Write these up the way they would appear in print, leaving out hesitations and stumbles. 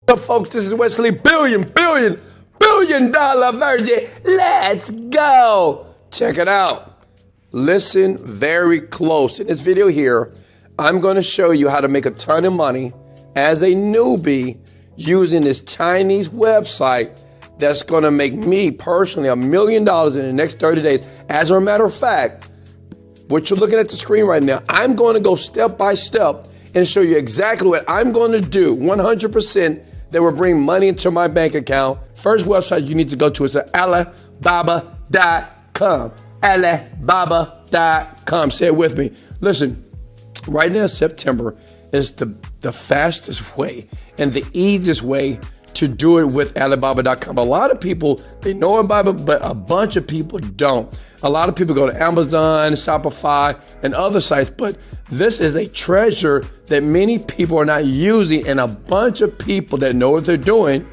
What's up, folks? This is Wesley, billion dollar virgin. Let's go. Check it out. Listen very close. In this video here, I'm going to show you how to make a ton of money as a newbie using this Chinese website that's going to make me personally $1 million in the next 30 days. As a matter of fact, what you're looking at the screen right now, I'm going to go step by step and show you exactly what I'm going to do 100% that will bring money into my bank account. First website you need to go to is Alibaba.com. Alibaba.com. Say it with me. Listen, right now September is the fastest way and the easiest way to do it with Alibaba.com. A lot of people, they know about it, but a bunch of people don't. A lot of people go to Amazon, Shopify, and other sites, but this is a treasure that many people are not using, and a bunch of people that know what they're doing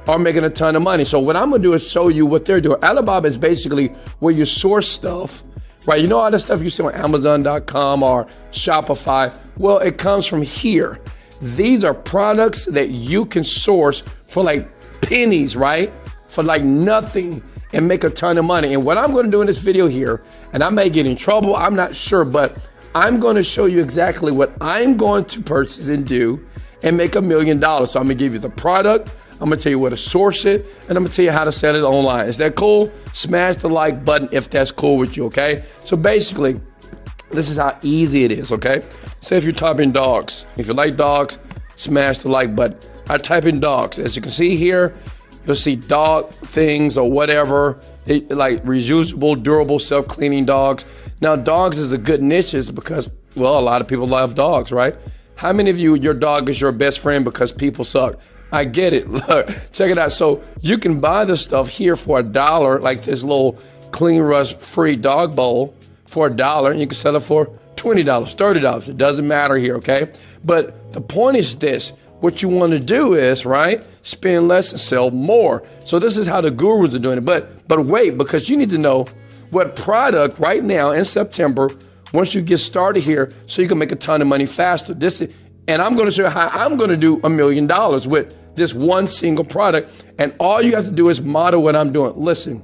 are making a ton of money. So what I'm gonna do is show you what they're doing. Alibaba is basically where you source stuff, right? You know all the stuff you see on Amazon.com or Shopify? Well, it comes from here. These are products that you can source for like pennies, right? For like nothing, and make a ton of money. And what I'm going to do in this video here, and I may get in trouble, I'm not sure, but I'm going to show you exactly what I'm going to purchase and do and make $1 million. So I'm going to give you the product, I'm going to tell you where to source it, and I'm going to tell you how to sell it online. Is that cool? Smash the like button if that's cool with you, okay? So basically, this is how easy it is, okay? Say if you type in dogs. If you like dogs, smash the like button. I type in dogs. As you can see here, you'll see dog things or whatever, like reusable, durable, self-cleaning dogs. Now, dogs is a good niche because, well, a lot of people love dogs, right? How many of you, your dog is your best friend because people suck? I get it. Look, check it out. So you can buy this stuff here for $1, like this little Clean Rush free dog bowl for $1, and you can sell it for $20, $30. It doesn't matter here, okay? But the point is this. What you want to do is, right, spend less and sell more. So this is how the gurus are doing it. But wait, because you need to know what product right now in September, once you get started here, so you can make a ton of money faster. And I'm going to show you how I'm going to do $1 million with this one single product. And all you have to do is model what I'm doing. Listen,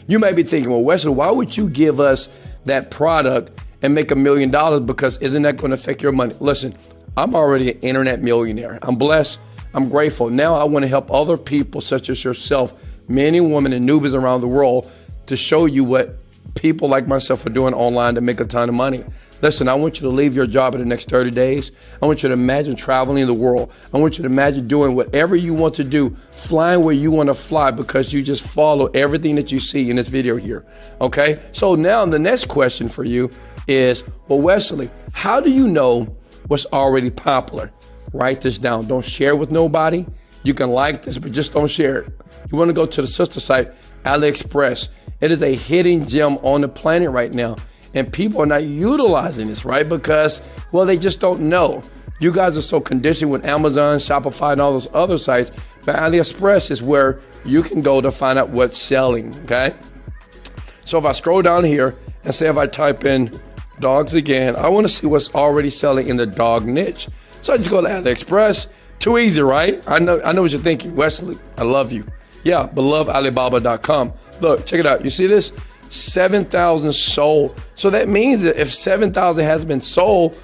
you may be thinking, well, Wesley, why would you give us that product and make $1 million? Because isn't that going to affect your money? Listen, I'm already an internet millionaire. I'm blessed. I'm grateful. Now I want to help other people such as yourself, men and women and newbies around the world, to show you what people like myself are doing online to make a ton of money. Listen, I want you to leave your job in the next 30 days. I want you to imagine traveling the world. I want you to imagine doing whatever you want to do, flying where you want to fly because you just follow everything that you see in this video here, okay? So now the next question for you is, well, Wesley, how do you know what's already popular? Write this down. Don't share it with nobody. You can like this, but just don't share it. You want to go to the sister site, AliExpress. It is a hidden gem on the planet right now. And people are not utilizing this, right? Because, well, they just don't know. You guys are so conditioned with Amazon, Shopify, and all those other sites. But AliExpress is where you can go to find out what's selling, okay? So if I scroll down here and say if I type in dogs again, I want to see what's already selling in the dog niche. So I just go to AliExpress. Too easy, right? I know what you're thinking. Wesley, I love you. Yeah, but love Alibaba.com. Look, check it out. You see this? 7,000 sold. So that means that if 7,000 has been sold,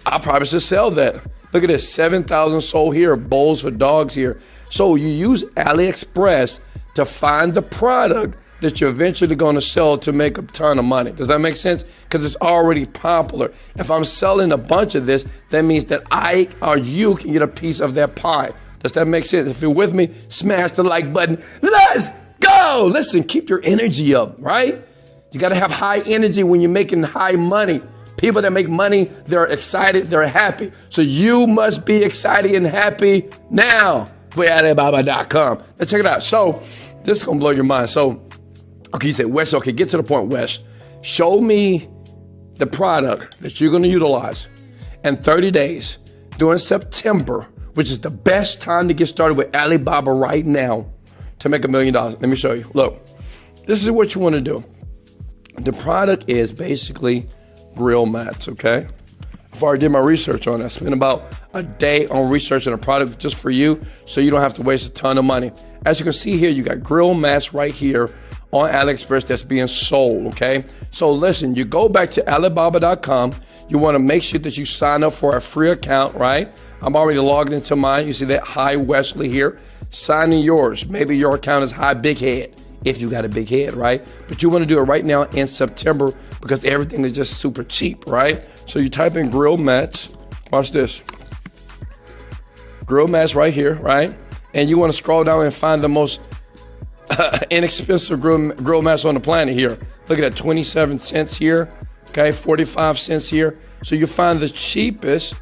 I probably should sell that. Look at this, 7,000 sold here, bowls for dogs here. So you use AliExpress to find the product that you're eventually going to sell to make a ton of money. Does that make sense? Because it's already popular. If I'm selling a bunch of this, that means that I or you can get a piece of that pie. Does that make sense? If you're with me, smash the like button. Let's go. Listen, keep your energy up, right? You got to have high energy when you're making high money. People that make money, they're excited, they're happy. So you must be excited and happy now with Alibaba.com. Now check it out. So this is going to blow your mind. So, okay, you say, Wes, okay, get to the point, Wes. Show me the product that you're going to utilize in 30 days during September, which is the best time to get started with Alibaba right now to make $1 million. Let me show you. Look, this is what you want to do. The product is basically grill mats, okay? before I did my research on it. I spent about a day on researching a product just for you so you don't have to waste a ton of money. As you can see here, you got grill mats right here on AliExpress that's being sold, okay? So listen, you go back to Alibaba.com. You want to make sure that you sign up for a free account, right? I'm already logged into mine. You see that Hi Wesley here. Sign in yours. Maybe your account is Hi Big Head, if you got a big head, right? But you want to do it right now in September because everything is just super cheap, right? So you type in grill mats. Watch this. Grill mats right here, right? And you want to scroll down and find the most inexpensive grill mats on the planet here. Look at that, 27 cents here, okay, 45 cents here. So you find the cheapest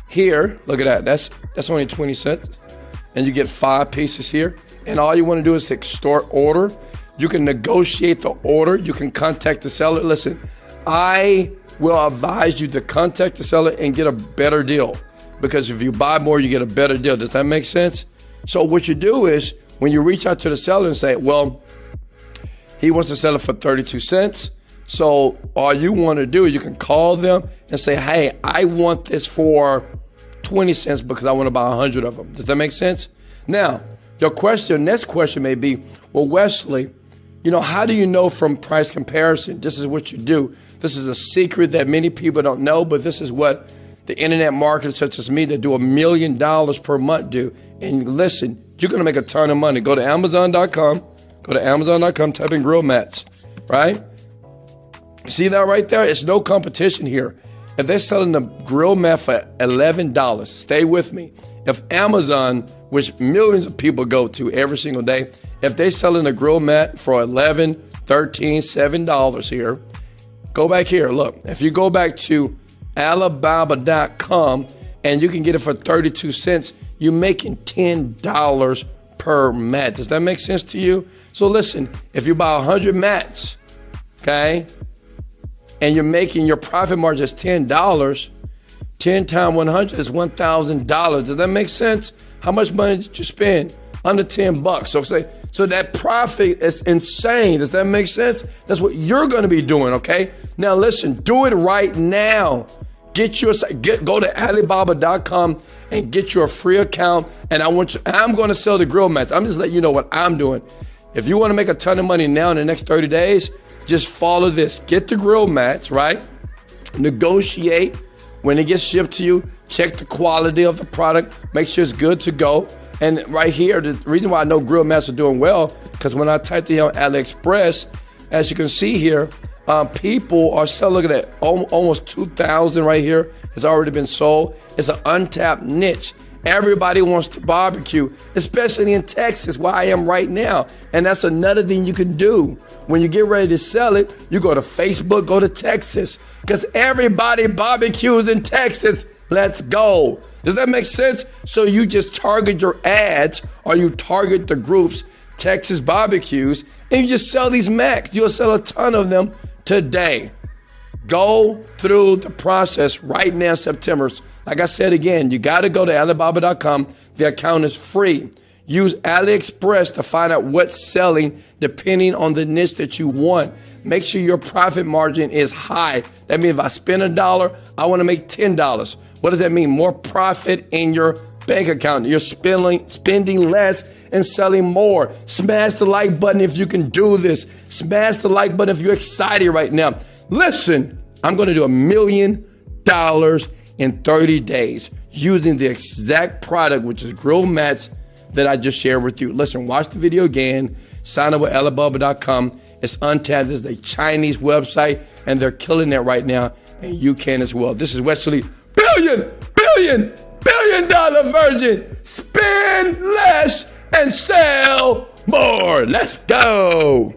here. Look at that, that's only 20 cents. And you get 5 pieces here. And all you want to do is start order. You can negotiate the order. You can contact the seller. Listen, I will advise you to contact the seller and get a better deal. Because if you buy more, you get a better deal. Does that make sense? So what you do is when you reach out to the seller and say, well, he wants to sell it for 32 cents. So all you want to do is you can call them and say, hey, I want this for 20 cents because I want to buy 100 of them. Does that make sense? Now, next question may be, well, Wesley, how do you know from price comparison? This is what you do. This is a secret that many people don't know, but this is what the internet marketers such as me that do $1 million per month do. And listen, you're going to make a ton of money. Go to Amazon.com. Type in grill mats, right? See that right there? It's no competition here. If they're selling the grill mat for $11, stay with me. If Amazon, which millions of people go to every single day, if they're selling a grill mat for $11, $13, $7 here, go back here. Look, if you go back to Alibaba.com and you can get it for 32 cents, you're making $10 per mat. Does that make sense to you? So listen, if you buy 100 mats, okay, and you're making your profit margin is $10, 10 times 100 is $1,000. Does that make sense? How much money did you spend? Under 10 bucks. So that profit is insane. Does that make sense? That's what you're going to be doing, okay? Now listen, do it right now. Go to Alibaba.com and get your free account. And I'm going to sell the grill mats. I'm just letting you know what I'm doing. If you want to make a ton of money now in the next 30 days, just follow this. Get the grill mats, right? Negotiate when it gets shipped to you. Check the quality of the product. Make sure it's good to go. And right here, the reason why I know grill mats are doing well, because when I typed it on AliExpress, as you can see here, people are selling. Look at that, almost 2,000 right here has already been sold. It's an untapped niche. Everybody wants to barbecue, especially in Texas, where I am right now. And that's another thing you can do. When you get ready to sell it, you go to Facebook, go to Texas, because everybody barbecues in Texas. Let's go. Does that make sense? So you just target your ads, or you target the groups, Texas barbecues, and you just sell these mats. You'll sell a ton of them today. Go through the process right now, September. Like I said again, you got to go to Alibaba.com. The account is free. Use AliExpress to find out what's selling depending on the niche that you want. Make sure your profit margin is high. That means if I spend $1, I want to make $10. What does that mean? More profit in your bank account. You're spending less and selling more. Smash the like button if you can do this. Smash the like button if you're excited right now. Listen, I'm going to do $1 million in 30 days using the exact product, which is grill mats that I just shared with you. Listen, watch the video again. Sign up with Alibaba.com. It's untapped. This is a Chinese website, and they're killing it right now, and you can as well. This is Wesley, billion dollar virgin. Spend less and sell more. Let's go.